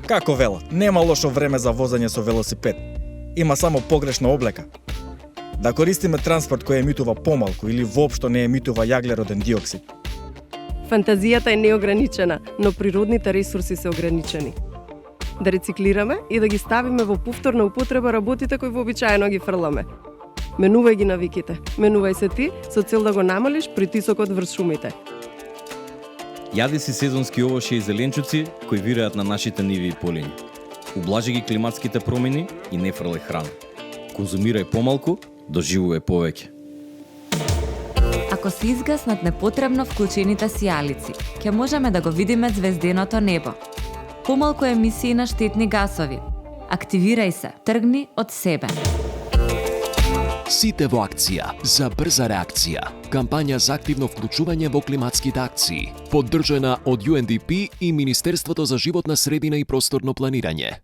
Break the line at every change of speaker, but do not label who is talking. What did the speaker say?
Како велат, нема лошо време за возење со велосипед. Има само погрешна облека. Да користиме транспорт кој емитува помалку или воопшто не емитува јаглероден диоксид.
Фантазијата е неограничена, но природните ресурси се ограничени. Да рециклираме и да ги ставиме во повторна употреба работите кои вообичаено ги фрламе. Менувај ги навиките. Менувај се ти со цел да го намалиш притисокот врз шумите.
Јади си сезонски овошје и зеленчуци кои вираат на нашите ниви и полиња. Ублажи ги климатските промени и не фрлај храна. Конзумирај помалку, доживувај повеќе.
Ако се изгаснат непотребно вклучените сијалици, ќе можеме да го видиме звезденото небо. Помалку емисии на штетни гасови. Активирај се, тргни од себе.
Сите во акција за брза реакција. Кампања за активно вклучување во климатските акции, поддржана од UNDP и Министерството за животна средина и просторно планирање.